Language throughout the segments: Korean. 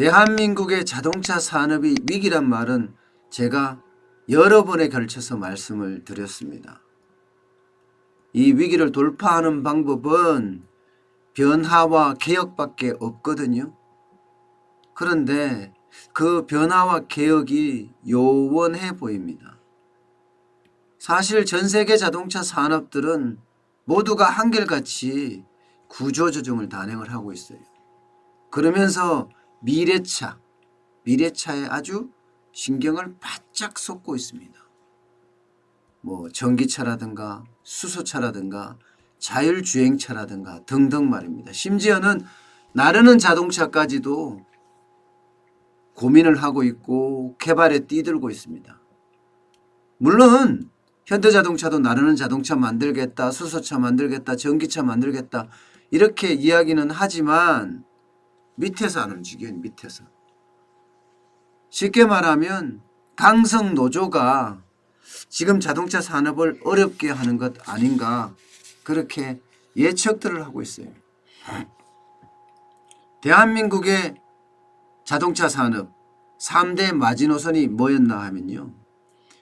대한민국의 자동차 산업이 위기란 말은 제가 여러 번에 걸쳐서 말씀을 드렸습니다. 이 위기를 돌파하는 방법은 변화와 개혁밖에 없거든요. 그런데 그 변화와 개혁이 요원해 보입니다. 사실 전 세계 자동차 산업들은 모두가 한결같이 구조조정을 단행을 하고 있어요. 그러면서 미래차에 아주 신경을 바짝 쏟고 있습니다. 전기차라든가 수소차라든가 자율주행차라든가 등등 말입니다. 심지어는 나르는 자동차까지도 고민을 하고 있고 개발에 뛰들고 있습니다. 물론 현대자동차도 나르는 자동차 만들겠다, 수소차 만들겠다, 전기차 만들겠다 이렇게 이야기는 하지만 밑에서 안 움직여요. 밑에서. 쉽게 말하면 강성노조가 지금 자동차 산업을 어렵게 하는 것 아닌가 그렇게 예측들을 하고 있어요. 대한민국의 자동차 산업 3대 마지노선이 뭐였나 하면요.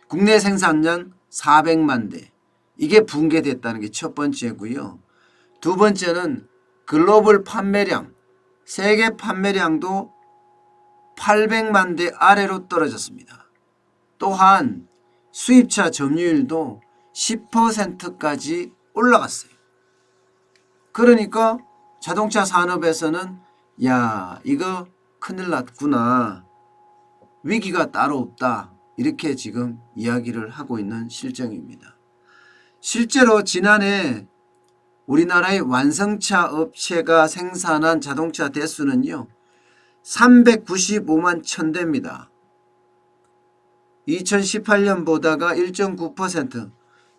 국내 생산량 400만 대 이게 붕괴됐다는 게 첫 번째고요. 두 번째는 글로벌 판매량 세계 판매량도 800만 대 아래로 떨어졌습니다. 또한 수입차 점유율도 10%까지 올라갔어요. 그러니까 자동차 산업에서는 야 이거 큰일 났구나. 위기가 따로 없다. 이렇게 지금 이야기를 하고 있는 실정입니다. 실제로 지난해 우리나라의 완성차 업체가 생산한 자동차 대수는요. 395만 1000대입니다. 2018년보다가 1.9%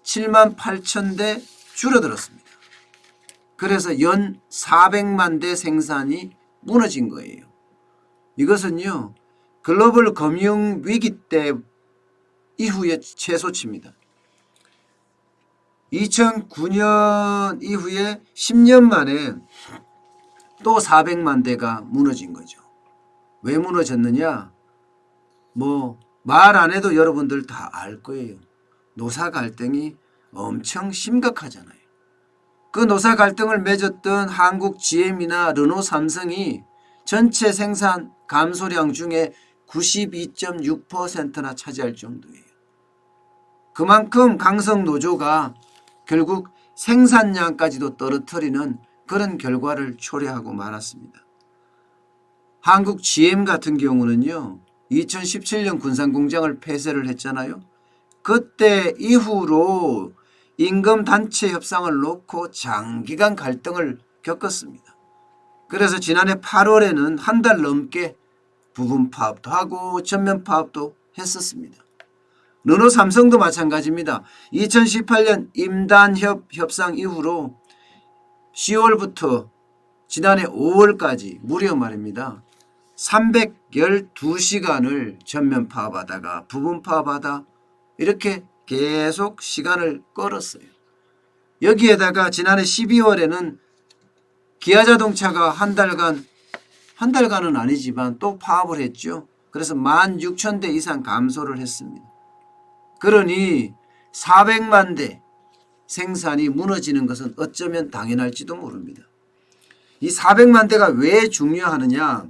7만 8000대 줄어들었습니다. 그래서 연 400만 대 생산이 무너진 거예요. 이것은요. 글로벌 금융 위기 때 이후의 최소치입니다. 2009년 이후에 10년 만에 또 400만 대가 무너진 거죠. 왜 무너졌느냐? 말 안 해도 여러분들 다 알 거예요. 노사 갈등이 엄청 심각하잖아요. 그 노사 갈등을 맺었던 한국 GM이나 르노 삼성이 전체 생산 감소량 중에 92.6%나 차지할 정도예요. 그만큼 강성 노조가 결국 생산량까지도 떨어뜨리는 그런 결과를 초래하고 말았습니다. 한국 GM 같은 경우는요. 2017년 군산공장을 폐쇄를 했잖아요. 그때 이후로 임금단체 협상을 놓고 장기간 갈등을 겪었습니다. 그래서 지난해 8월에는 한 달 넘게 부분 파업도 하고 전면 파업도 했었습니다. 르노 삼성도 마찬가지입니다. 2018년 임단협 협상 이후로 10월부터 지난해 5월까지 무려 말입니다. 312시간을 전면 파업하다가 부분 파업하다 이렇게 계속 시간을 끌었어요. 여기에다가 지난해 12월에는 기아자동차가 한 달간은 아니지만 또 파업을 했죠. 그래서 16,000대 이상 감소를 했습니다. 그러니 400만 대 생산이 무너지는 것은 어쩌면 당연할지도 모릅니다. 이 400만 대가 왜 중요하느냐?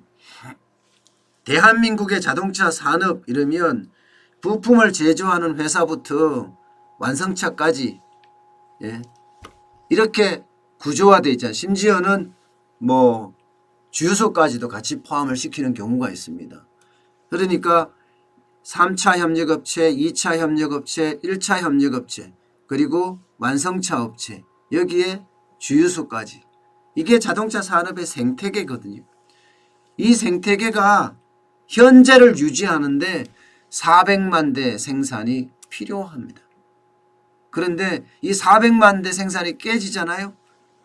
대한민국의 자동차 산업 이러면 부품을 제조하는 회사부터 완성차까지 이렇게 구조화되어 있잖아요. 심지어는 주유소까지도 같이 포함을 시키는 경우가 있습니다. 그러니까 3차 협력업체, 2차 협력업체, 1차 협력업체 그리고 완성차 업체 여기에 주유소까지 이게 자동차 산업의 생태계거든요. 이 생태계가 현재를 유지하는데 400만 대 생산이 필요합니다. 그런데 이 400만 대 생산이 깨지잖아요.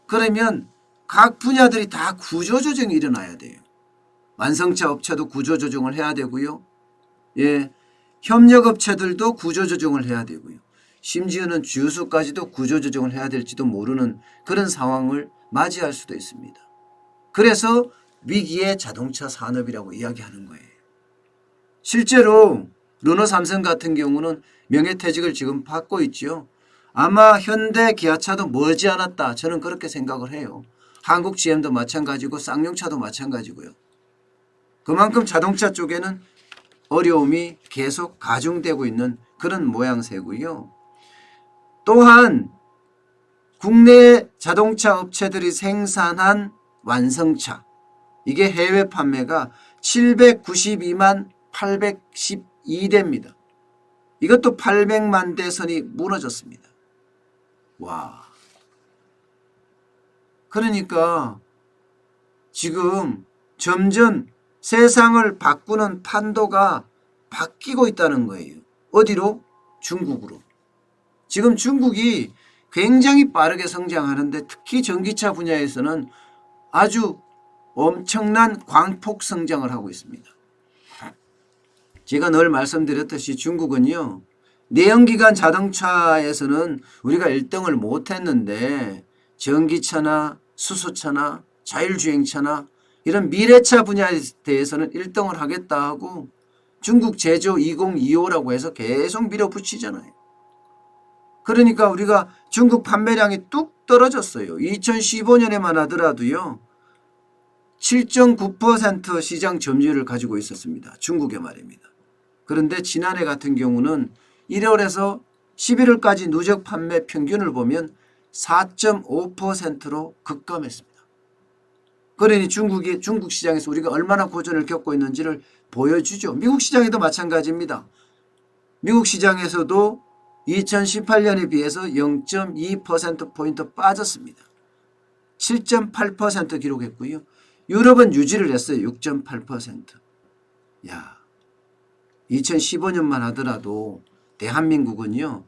그러면 각 분야들이 다 구조조정이 일어나야 돼요. 완성차 업체도 구조조정을 해야 되고요. 협력업체들도 구조조정을 해야 되고요. 심지어는 주유소까지도 구조조정을 해야 될지도 모르는 그런 상황을 맞이할 수도 있습니다. 그래서 위기의 자동차 산업이라고 이야기하는 거예요. 실제로 르노 삼성 같은 경우는 명예퇴직을 지금 받고 있죠. 아마 현대 기아차도 멀지 않았다. 저는 그렇게 생각을 해요. 한국 GM도 마찬가지고 쌍용차도 마찬가지고요. 그만큼 자동차 쪽에는 어려움이 계속 가중되고 있는 그런 모양새고요. 또한 국내 자동차 업체들이 생산한 완성차, 이게 해외 판매가 792만 812대입니다. 이것도 800만 대 선이 무너졌습니다. 와. 그러니까 지금 점점 세상을 바꾸는 판도가 바뀌고 있다는 거예요. 어디로? 중국으로. 지금 중국이 굉장히 빠르게 성장하는데 특히 전기차 분야에서는 아주 엄청난 광폭 성장을 하고 있습니다. 제가 늘 말씀드렸듯이 중국은요, 내연기관 자동차에서는 우리가 1등을 못했는데 전기차나 수소차나 자율주행차나 이런 미래차 분야에 대해서는 1등을 하겠다 하고 중국 제조 2025라고 해서 계속 밀어붙이잖아요. 그러니까 우리가 중국 판매량이 뚝 떨어졌어요. 2015년에만 하더라도요, 7.9% 시장 점유율을 가지고 있었습니다. 중국의 말입니다. 그런데 지난해 같은 경우는 1월에서 11월까지 누적 판매 평균을 보면 4.5%로 급감했습니다. 그러니 중국 시장에서 우리가 얼마나 고전을 겪고 있는지를 보여주죠. 미국 시장에도 마찬가지입니다. 미국 시장에서도 2018년에 비해서 0.2%포인트 빠졌습니다. 7.8% 기록했고요. 유럽은 유지를 했어요. 6.8%. 야, 2015년만 하더라도 대한민국은요,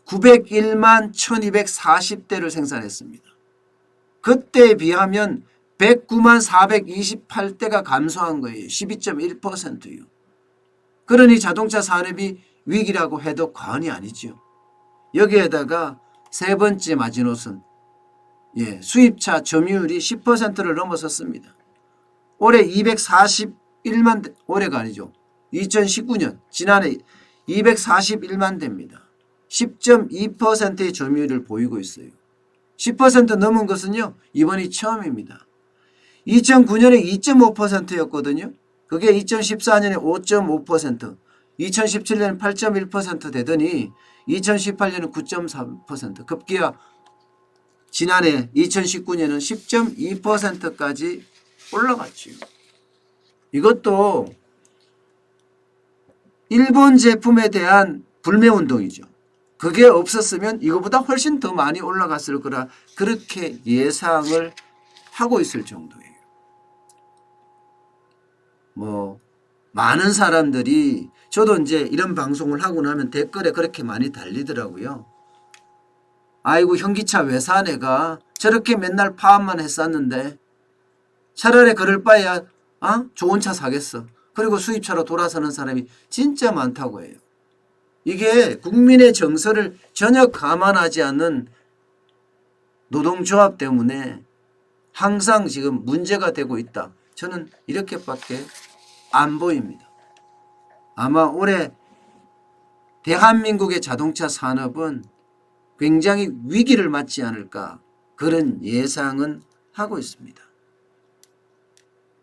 901만 1240대를 생산했습니다. 그때에 비하면 109만 428대가 감소한 거예요. 12.1%요. 그러니 자동차 산업이 위기라고 해도 과언이 아니죠. 여기에다가 세 번째 마지노선, 수입차 점유율이 10%를 넘어섰습니다. 올해 241만 대, 올해가 아니죠. 2019년 지난해 241만 대입니다. 10.2%의 점유율을 보이고 있어요. 10% 넘은 것은요, 이번이 처음입니다. 2009년에 2.5%였거든요. 그게 2014년에 5.5%, 2017년에 8.1% 되더니 2018년은 9.3%, 급기야 지난해 2019년은 10.2%까지 올라갔죠. 이것도 일본 제품에 대한 불매운동이죠. 그게 없었으면 이거보다 훨씬 더 많이 올라갔을 거라 그렇게 예상을 하고 있을 정도예요. 많은 사람들이, 저도 이제 이런 방송을 하고 나면 댓글에 그렇게 많이 달리더라고요. 아이고, 현기차 왜 사 내가 저렇게 맨날 파업만 했었는데 차라리 그럴 바에야 좋은 차 사겠어. 그리고 수입차로 돌아서는 사람이 진짜 많다고 해요. 이게 국민의 정서를 전혀 감안하지 않는 노동조합 때문에 항상 지금 문제가 되고 있다. 저는 이렇게밖에 안 보입니다. 아마 올해 대한민국의 자동차 산업은 굉장히 위기를 맞지 않을까, 그런 예상은 하고 있습니다.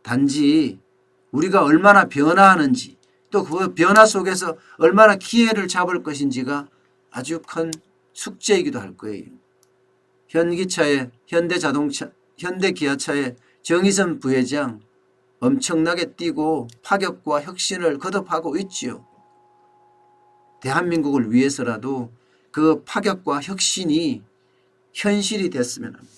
단지 우리가 얼마나 변화하는지, 또 그 변화 속에서 얼마나 기회를 잡을 것인지가 아주 큰 숙제이기도 할 거예요. 현대기아차의 정의선 부회장 엄청나게 뛰고 파격과 혁신을 거듭하고 있지요. 대한민국을 위해서라도 그 파격과 혁신이 현실이 됐으면 합니다.